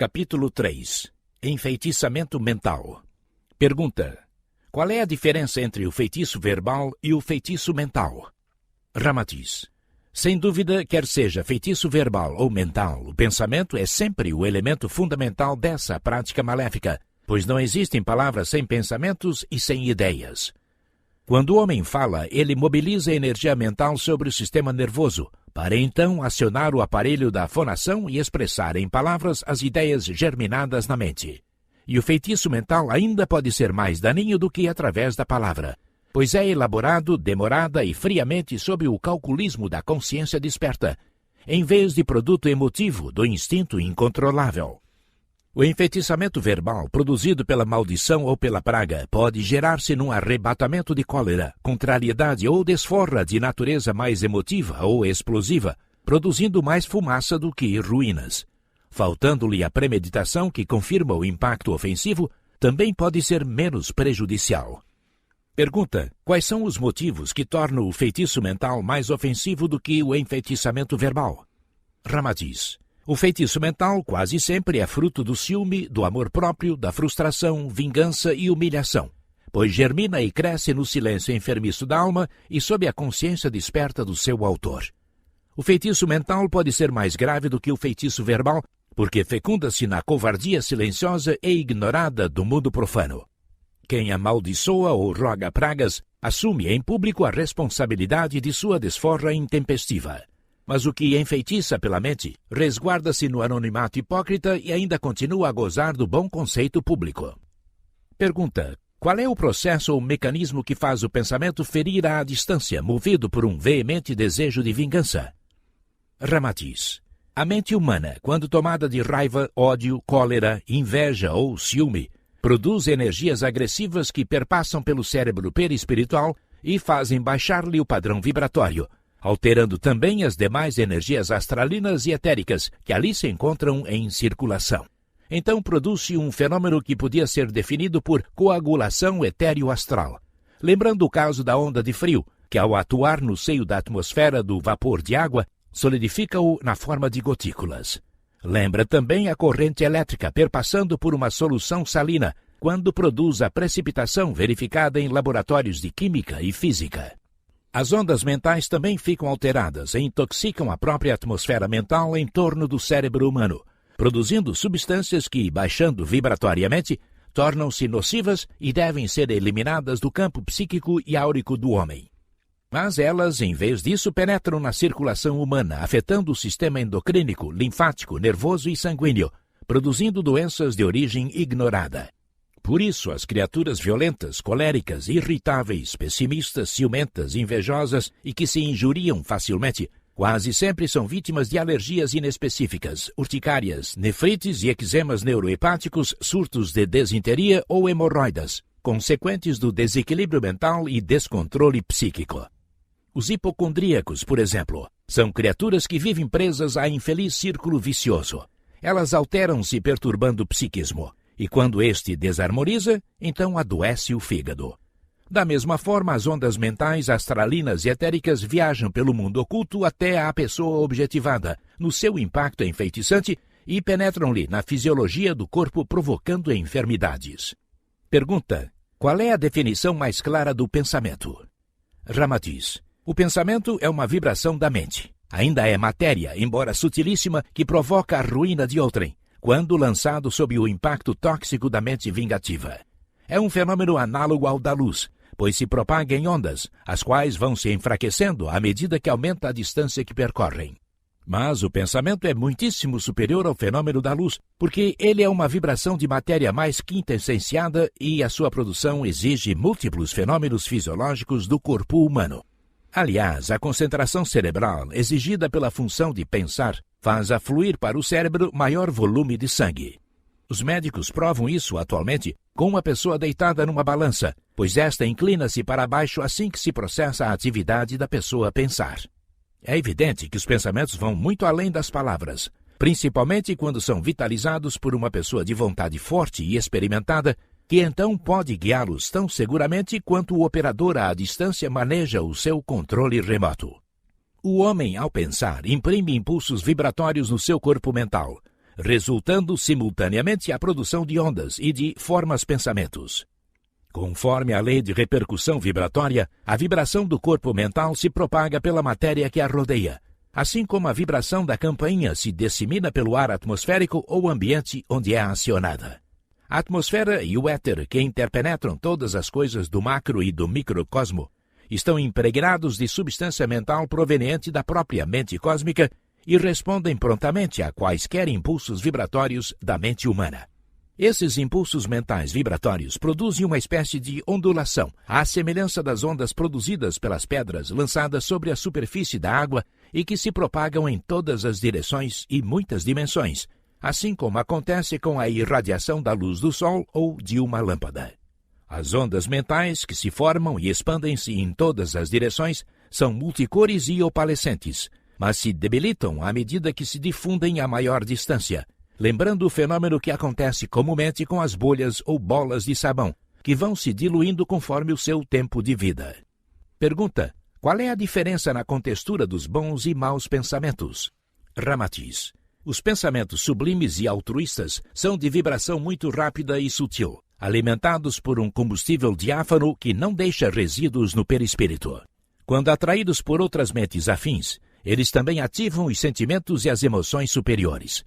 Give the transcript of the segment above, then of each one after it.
Capítulo 3. Enfeitiçamento mental. Pergunta: qual é a diferença entre o feitiço verbal e o feitiço mental? Ramatiz: sem dúvida, quer seja feitiço verbal ou mental, o pensamento é sempre o elemento fundamental dessa prática maléfica, pois não existem palavras sem pensamentos e sem ideias. Quando o homem fala, ele mobiliza a energia mental sobre o sistema nervoso, para então acionar o aparelho da fonação e expressar em palavras as ideias germinadas na mente. E o feitiço mental ainda pode ser mais daninho do que através da palavra, pois é elaborado demorada e friamente sob o calculismo da consciência desperta, em vez de produto emotivo do instinto incontrolável. O enfeitiçamento verbal, produzido pela maldição ou pela praga, pode gerar-se num arrebatamento de cólera, contrariedade ou desforra de natureza mais emotiva ou explosiva, produzindo mais fumaça do que ruínas. Faltando-lhe a premeditação que confirma o impacto ofensivo, também pode ser menos prejudicial. Pergunta: quais são os motivos que tornam o feitiço mental mais ofensivo do que o enfeitiçamento verbal? Ramatiz: o feitiço mental quase sempre é fruto do ciúme, do amor próprio, da frustração, vingança e humilhação, pois germina e cresce no silêncio enfermiço da alma e sob a consciência desperta do seu autor. O feitiço mental pode ser mais grave do que o feitiço verbal, porque fecunda-se na covardia silenciosa e ignorada do mundo profano. Quem amaldiçoa ou roga pragas assume em público a responsabilidade de sua desforra intempestiva. Mas o que enfeitiça pela mente resguarda-se no anonimato hipócrita e ainda continua a gozar do bom conceito público. Pergunta: qual é o processo ou mecanismo que faz o pensamento ferir à distância, movido por um veemente desejo de vingança? Ramatiz: a mente humana, quando tomada de raiva, ódio, cólera, inveja ou ciúme, produz energias agressivas que perpassam pelo cérebro perispiritual e fazem baixar-lhe o padrão vibratório, alterando também as demais energias astralinas e etéricas que ali se encontram em circulação. Então produz-se um fenômeno que podia ser definido por coagulação etéreo-astral, lembrando o caso da onda de frio, que ao atuar no seio da atmosfera do vapor de água, solidifica-o na forma de gotículas. Lembra também a corrente elétrica perpassando por uma solução salina, quando produz a precipitação verificada em laboratórios de química e física. As ondas mentais também ficam alteradas e intoxicam a própria atmosfera mental em torno do cérebro humano, produzindo substâncias que, baixando vibratoriamente, tornam-se nocivas e devem ser eliminadas do campo psíquico e áurico do homem. Mas elas, em vez disso, penetram na circulação humana, afetando o sistema endocrínico, linfático, nervoso e sanguíneo, produzindo doenças de origem ignorada. Por isso, as criaturas violentas, coléricas, irritáveis, pessimistas, ciumentas, invejosas e que se injuriam facilmente, quase sempre são vítimas de alergias inespecíficas, urticárias, nefrites e eczemas neurohepáticos, surtos de desinteria ou hemorroidas, consequentes do desequilíbrio mental e descontrole psíquico. Os hipocondríacos, por exemplo, são criaturas que vivem presas a infeliz círculo vicioso. Elas alteram-se perturbando o psiquismo, e quando este desarmoniza, então adoece o fígado. Da mesma forma, as ondas mentais astralinas e etéricas viajam pelo mundo oculto até à pessoa objetivada, no seu impacto enfeitiçante, e penetram-lhe na fisiologia do corpo, provocando enfermidades. Pergunta: qual é a definição mais clara do pensamento? Ramatiz: o pensamento é uma vibração da mente. Ainda é matéria, embora sutilíssima, que provoca a ruína de outrem, quando lançado sob o impacto tóxico da mente vingativa. É um fenômeno análogo ao da luz, pois se propaga em ondas, as quais vão se enfraquecendo à medida que aumenta a distância que percorrem. Mas o pensamento é muitíssimo superior ao fenômeno da luz, porque ele é uma vibração de matéria mais quintessenciada e a sua produção exige múltiplos fenômenos fisiológicos do corpo humano. Aliás, a concentração cerebral exigida pela função de pensar faz afluir para o cérebro maior volume de sangue. Os médicos provam isso atualmente com uma pessoa deitada numa balança, pois esta inclina-se para baixo assim que se processa a atividade da pessoa pensar. É evidente que os pensamentos vão muito além das palavras, principalmente quando são vitalizados por uma pessoa de vontade forte e experimentada, que então pode guiá-los tão seguramente quanto o operador à distância maneja o seu controle remoto. O homem, ao pensar, imprime impulsos vibratórios no seu corpo mental, resultando simultaneamente a produção de ondas e de formas-pensamentos. Conforme a lei de repercussão vibratória, a vibração do corpo mental se propaga pela matéria que a rodeia, assim como a vibração da campainha se dissemina pelo ar atmosférico ou ambiente onde é acionada. A atmosfera e o éter, que interpenetram todas as coisas do macro e do microcosmo, estão impregnados de substância mental proveniente da própria mente cósmica e respondem prontamente a quaisquer impulsos vibratórios da mente humana. Esses impulsos mentais vibratórios produzem uma espécie de ondulação, à semelhança das ondas produzidas pelas pedras lançadas sobre a superfície da água e que se propagam em todas as direções e muitas dimensões, assim como acontece com a irradiação da luz do sol ou de uma lâmpada. As ondas mentais, que se formam e expandem-se em todas as direções, são multicores e opalescentes, mas se debilitam à medida que se difundem a maior distância, lembrando o fenômeno que acontece comumente com as bolhas ou bolas de sabão, que vão se diluindo conforme o seu tempo de vida. Pergunta: qual é a diferença na contextura dos bons e maus pensamentos? Ramatiz: os pensamentos sublimes e altruístas são de vibração muito rápida e sutil, alimentados por um combustível diáfano que não deixa resíduos no perispírito. Quando atraídos por outras mentes afins, eles também ativam os sentimentos e as emoções superiores.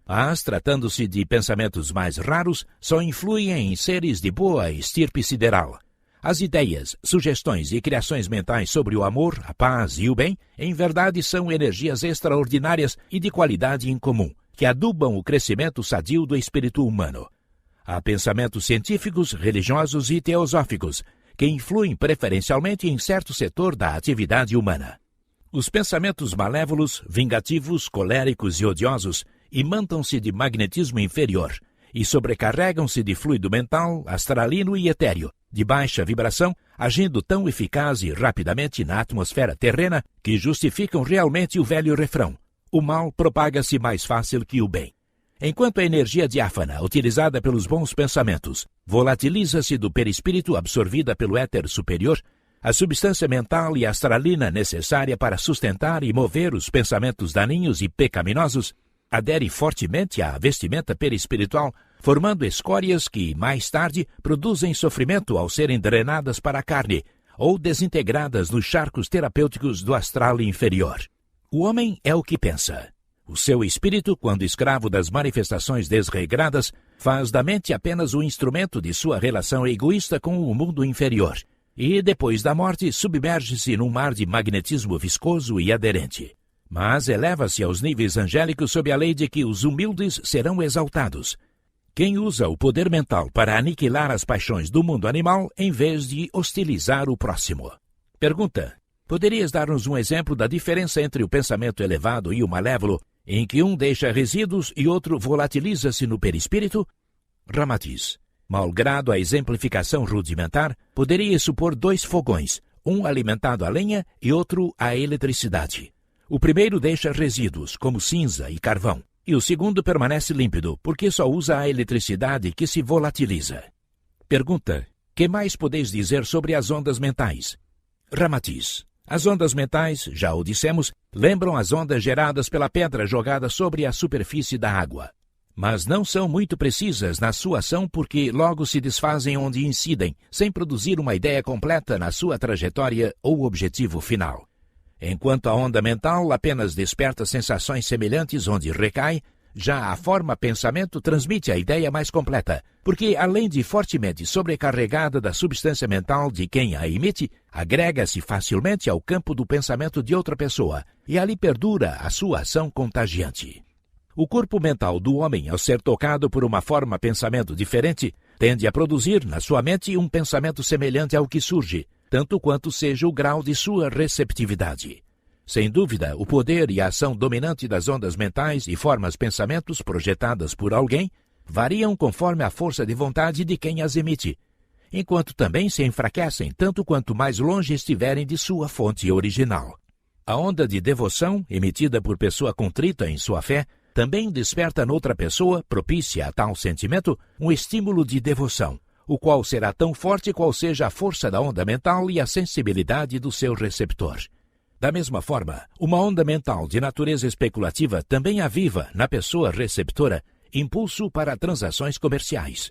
Mas, tratando-se de pensamentos mais raros, só influem em seres de boa estirpe sideral. As ideias, sugestões e criações mentais sobre o amor, a paz e o bem, em verdade são energias extraordinárias e de qualidade incomum, que adubam o crescimento sadio do espírito humano. Há pensamentos científicos, religiosos e teosóficos, que influem preferencialmente em certo setor da atividade humana. Os pensamentos malévolos, vingativos, coléricos e odiosos imantam-se de magnetismo inferior e sobrecarregam-se de fluido mental, astralino e etéreo, de baixa vibração, agindo tão eficaz e rapidamente na atmosfera terrena que justificam realmente o velho refrão: o mal propaga-se mais fácil que o bem. Enquanto a energia diáfana, utilizada pelos bons pensamentos, volatiliza-se do perispírito absorvida pelo éter superior, a substância mental e astralina necessária para sustentar e mover os pensamentos daninhos e pecaminosos adere fortemente à vestimenta perispiritual, formando escórias que, mais tarde, produzem sofrimento ao serem drenadas para a carne ou desintegradas nos charcos terapêuticos do astral inferior. O homem é o que pensa. O seu espírito, quando escravo das manifestações desregradas, faz da mente apenas um instrumento de sua relação egoísta com o mundo inferior, e, depois da morte, submerge-se num mar de magnetismo viscoso e aderente. Mas eleva-se aos níveis angélicos sob a lei de que os humildes serão exaltados. Quem usa o poder mental para aniquilar as paixões do mundo animal em vez de hostilizar o próximo. Pergunta: poderias dar-nos um exemplo da diferença entre o pensamento elevado e o malévolo, em que um deixa resíduos e outro volatiliza-se no perispírito? Ramatiz: malgrado a exemplificação rudimentar, poderia supor 2 fogões, um alimentado a lenha e outro a eletricidade. O primeiro deixa resíduos, como cinza e carvão, e o segundo permanece límpido, porque só usa a eletricidade que se volatiliza. Pergunta: que mais podeis dizer sobre as ondas mentais? Ramatiz: as ondas mentais, já o dissemos, lembram as ondas geradas pela pedra jogada sobre a superfície da água. Mas não são muito precisas na sua ação porque logo se desfazem onde incidem, sem produzir uma ideia completa na sua trajetória ou objetivo final. Enquanto a onda mental apenas desperta sensações semelhantes onde recai, já a forma pensamento transmite a ideia mais completa, porque além de fortemente sobrecarregada da substância mental de quem a emite, agrega-se facilmente ao campo do pensamento de outra pessoa e ali perdura a sua ação contagiante. O corpo mental do homem, ao ser tocado por uma forma pensamento diferente, tende a produzir na sua mente um pensamento semelhante ao que surge, tanto quanto seja o grau de sua receptividade. Sem dúvida, o poder e a ação dominante das ondas mentais e formas pensamentos projetadas por alguém variam conforme a força de vontade de quem as emite, enquanto também se enfraquecem tanto quanto mais longe estiverem de sua fonte original. A onda de devoção, emitida por pessoa contrita em sua fé, também desperta noutra pessoa, propícia a tal sentimento, um estímulo de devoção, o qual será tão forte qual seja a força da onda mental e a sensibilidade do seu receptor. Da mesma forma, uma onda mental de natureza especulativa também aviva, na pessoa receptora, impulso para transações comerciais.